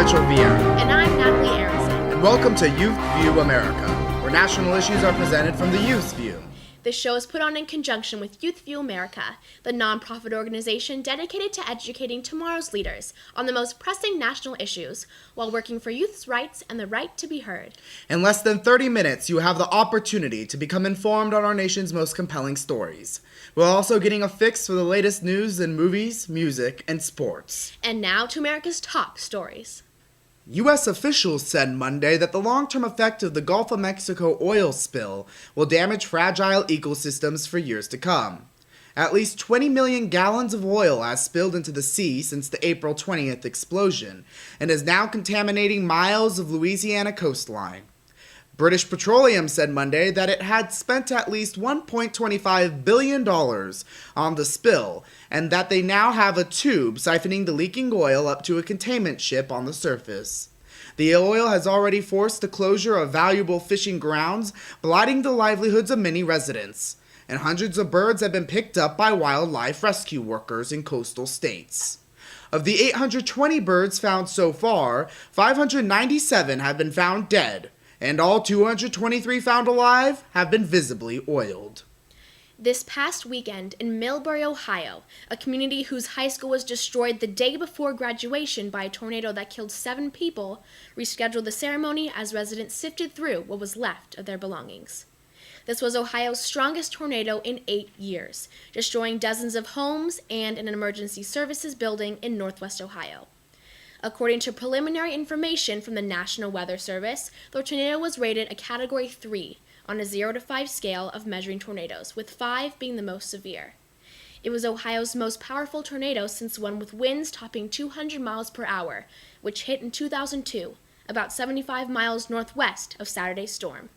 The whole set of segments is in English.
Mitchell Vieira. And I'm Natalie Aronson. And welcome to Youth View America, where national issues are presented from the youth's view. This show is put on in conjunction with Youth View America, the nonprofit organization dedicated to educating tomorrow's leaders on the most pressing national issues while working for youth's rights and the right to be heard. In less than 30 minutes, you have the opportunity to become informed on our nation's most compelling stories. We're also getting a fix for the latest news in movies, music, and sports. And now to America's top stories. U.S. officials said Monday that the long-term effect of the Gulf of Mexico oil spill will damage fragile ecosystems for years to come. At least 20 million gallons of oil has spilled into the sea since the April 20th explosion and is now contaminating miles of Louisiana coastline. British Petroleum said Monday that it had spent at least $1.25 billion on the spill and that they now have a tube siphoning the leaking oil up to a containment ship on the surface. The oil has already forced the closure of valuable fishing grounds, blighting the livelihoods of many residents, and hundreds of birds have been picked up by wildlife rescue workers in coastal states. Of the 820 birds found so far, 597 have been found dead, and all 223 found alive have been visibly oiled. This past weekend in Millbury, Ohio, a community whose high school was destroyed the day before graduation by a tornado that killed 7 people, rescheduled the ceremony as residents sifted through what was left of their belongings. This was Ohio's strongest tornado in 8 years, destroying dozens of homes and an emergency services building in northwest Ohio. According to preliminary information from the National Weather Service, the tornado was rated a Category 3 on a 0 to 5 scale of measuring tornadoes, with 5 being the most severe. It was Ohio's most powerful tornado since one with winds topping 200 miles per hour, which hit in 2002, about 75 miles northwest of Saturday's storm.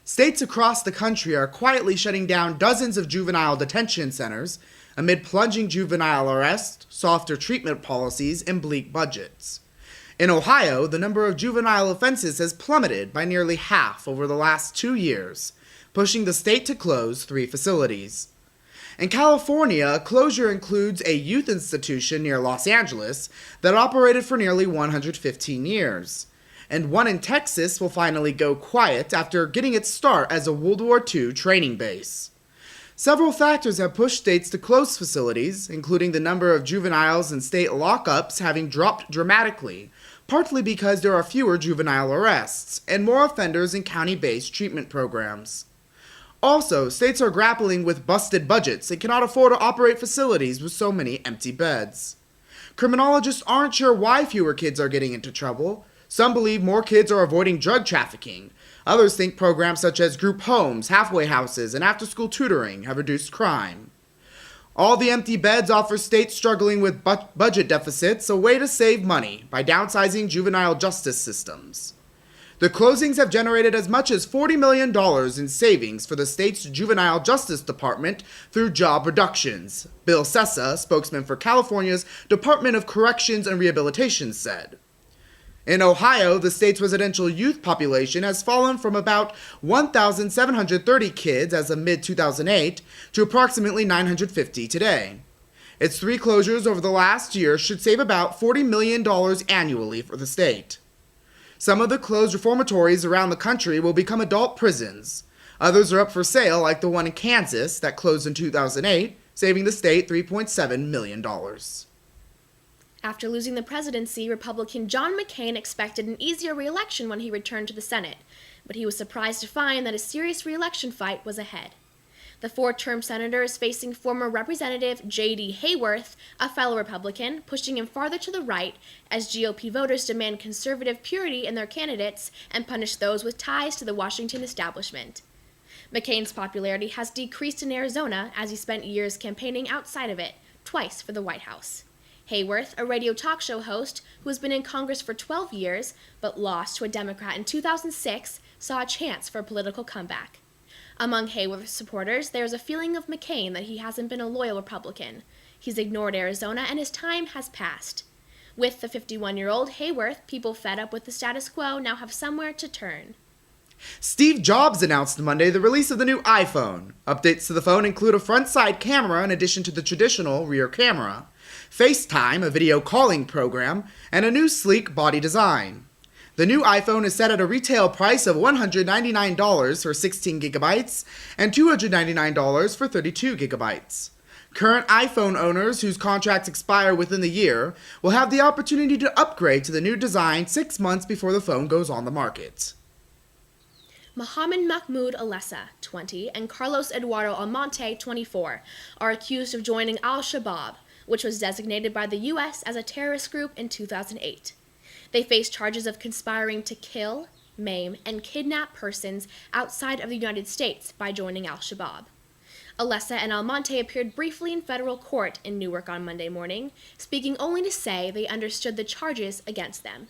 States across the country are quietly shutting down dozens of juvenile detention centers amid plunging juvenile arrest, softer treatment policies, and bleak budgets. In Ohio, the number of juvenile offenses has plummeted by nearly half over the last 2 years, pushing the state to close 3 facilities. In California, closure includes a youth institution near Los Angeles that operated for nearly 115 years. And one in Texas will finally go quiet after getting its start as a World War II training base. Several factors have pushed states to close facilities, including the number of juveniles in state lockups having dropped dramatically, partly because there are fewer juvenile arrests and more offenders in county-based treatment programs. Also, states are grappling with busted budgets and cannot afford to operate facilities with so many empty beds. Criminologists aren't sure why fewer kids are getting into trouble. Some believe more kids are avoiding drug trafficking. Others think programs such as group homes, halfway houses, and after-school tutoring have reduced crime. All the empty beds offer states struggling with budget deficits a way to save money by downsizing juvenile justice systems. The closings have generated as much as $40 million in savings for the state's juvenile justice department through job reductions, Bill Sessa, spokesman for California's Department of Corrections and Rehabilitation, said. In Ohio, the state's residential youth population has fallen from about 1,730 kids as of mid-2008 to approximately 950 today. Its 3 closures over the last year should save about $40 million annually for the state. Some of the closed reformatories around the country will become adult prisons. Others are up for sale, like the one in Kansas that closed in 2008, saving the state $3.7 million. After losing the presidency, Republican John McCain expected an easier re-election when he returned to the Senate, but he was surprised to find that a serious re-election fight was ahead. The 4-term senator is facing former Representative J.D. Hayworth, a fellow Republican, pushing him farther to the right as GOP voters demand conservative purity in their candidates and punish those with ties to the Washington establishment. McCain's popularity has decreased in Arizona as he spent years campaigning outside of it, twice for the White House. Hayworth, a radio talk show host who has been in Congress for 12 years but lost to a Democrat in 2006, saw a chance for a political comeback. Among Hayworth's supporters, there is a feeling of McCain that he hasn't been a loyal Republican. He's ignored Arizona and his time has passed. With the 51-year-old Hayworth, people fed up with the status quo now have somewhere to turn. Steve Jobs announced Monday the release of the new iPhone. Updates to the phone include a front-side camera in addition to the traditional rear camera. FaceTime, a video calling program, and a new sleek body design. The new iPhone is set at a retail price of $199 for 16 gigabytes and $299 for 32 gigabytes. Current iPhone owners whose contracts expire within the year will have the opportunity to upgrade to the new design 6 months before the phone goes on the market. Mohamed Mahmoud Alessa, 20, and Carlos Eduardo Almonte, 24, are accused of joining Al-Shabaab, which was designated by the U.S. as a terrorist group in 2008. They face charges of conspiring to kill, maim, and kidnap persons outside of the United States by joining Al-Shabaab. Alessa and Almonte appeared briefly in federal court in Newark on Monday morning, speaking only to say they understood the charges against them.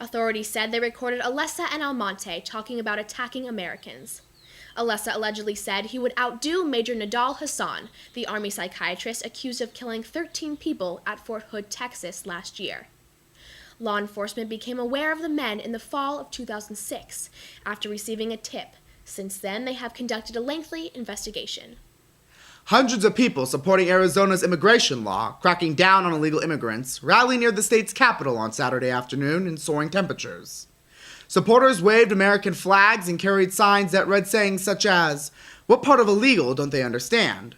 Authorities said they recorded Alessa and Almonte talking about attacking Americans. Alessa allegedly said he would outdo Major Nidal Hassan, the Army psychiatrist accused of killing 13 people at Fort Hood, Texas last year. Law enforcement became aware of the men in the fall of 2006 after receiving a tip. Since then, they have conducted a lengthy investigation. Hundreds of people supporting Arizona's immigration law, cracking down on illegal immigrants, rallied near the state's capital on Saturday afternoon in soaring temperatures. Supporters waved American flags and carried signs that read sayings such as, "What part of illegal don't they understand?"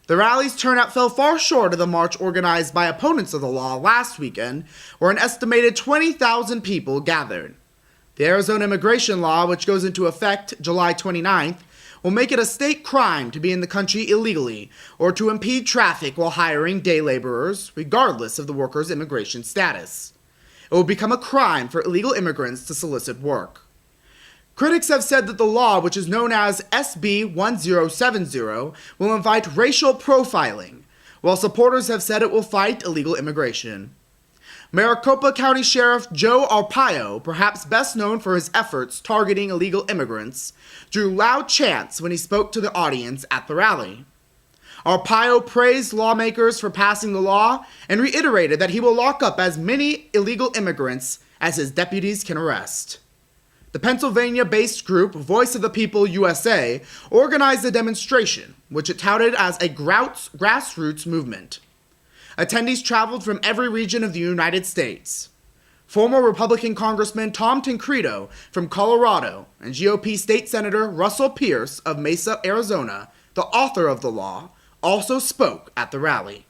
The rally's turnout fell far short of the march organized by opponents of the law last weekend, where an estimated 20,000 people gathered. The Arizona immigration law, which goes into effect July 29th, will make it a state crime to be in the country illegally or to impede traffic while hiring day laborers, regardless of the worker's immigration status. It will become a crime for illegal immigrants to solicit work. Critics have said that the law, which is known as SB 1070, will invite racial profiling, while supporters have said it will fight illegal immigration. Maricopa County Sheriff Joe Arpaio, perhaps best known for his efforts targeting illegal immigrants, drew loud chants when he spoke to the audience at the rally. Arpaio praised lawmakers for passing the law and reiterated that he will lock up as many illegal immigrants as his deputies can arrest. The Pennsylvania-based group Voice of the People USA organized the demonstration, which it touted as a grassroots movement. Attendees traveled from every region of the United States. Former Republican Congressman Tom Tancredo from Colorado and GOP State Senator Russell Pierce of Mesa, Arizona, the author of the law, also spoke at the rally.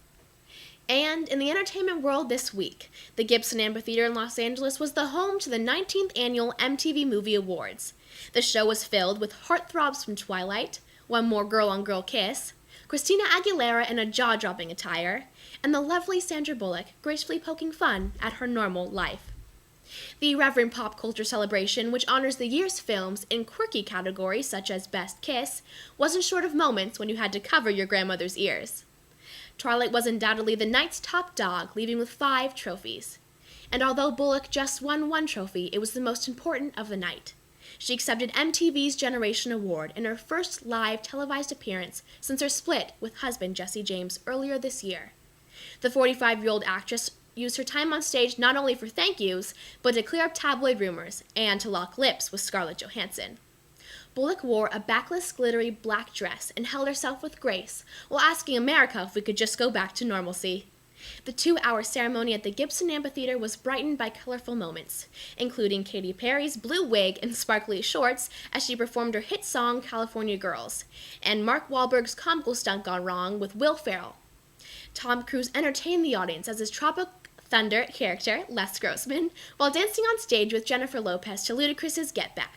And in the entertainment world this week, the Gibson Amphitheater in Los Angeles was the home to the 19th annual MTV Movie Awards. The show was filled with heartthrobs from Twilight, One More Girl-on-Girl Kiss, Christina Aguilera in a jaw-dropping attire, and the lovely Sandra Bullock gracefully poking fun at her normal life. The irreverent pop culture celebration, which honors the year's films in quirky categories such as Best Kiss, wasn't short of moments when you had to cover your grandmother's ears. Twilight was undoubtedly the night's top dog, leaving with 5 trophies. And although Bullock just won 1 trophy, it was the most important of the night. She accepted MTV's Generation Award in her first live televised appearance since her split with husband Jesse James earlier this year. The 45-year-old actress used her time on stage not only for thank yous, but to clear up tabloid rumors and to lock lips with Scarlett Johansson. Bullock wore a backless, glittery black dress and held herself with grace while asking America if we could just go back to normalcy. The 2-hour ceremony at the Gibson Amphitheater was brightened by colorful moments, including Katy Perry's blue wig and sparkly shorts as she performed her hit song California Girls, and Mark Wahlberg's comical stunt gone wrong with Will Ferrell. Tom Cruise entertained the audience as his Tropic Thunder character, Les Grossman, while dancing on stage with Jennifer Lopez to Ludacris's Get Back.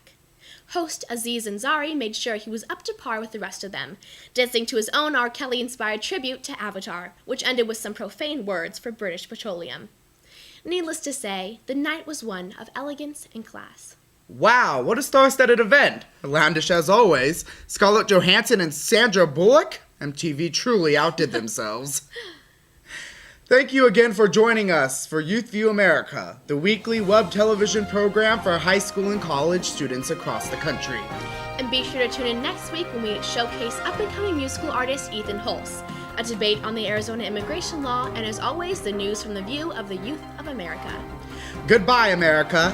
Host Aziz Ansari made sure he was up to par with the rest of them, dancing to his own R. Kelly-inspired tribute to Avatar, which ended with some profane words for British Petroleum. Needless to say, the night was one of elegance and class. Wow, what a star-studded event. Outlandish as always. Scarlett Johansson and Sandra Bullock? MTV truly outdid themselves. Thank you again for joining us for Youth View America, the weekly web television program for high school and college students across the country. And be sure to tune in next week when we showcase up-and-coming musical artist Ethan Hulse, a debate on the Arizona immigration law, and as always, the news from the view of the youth of America. Goodbye, America.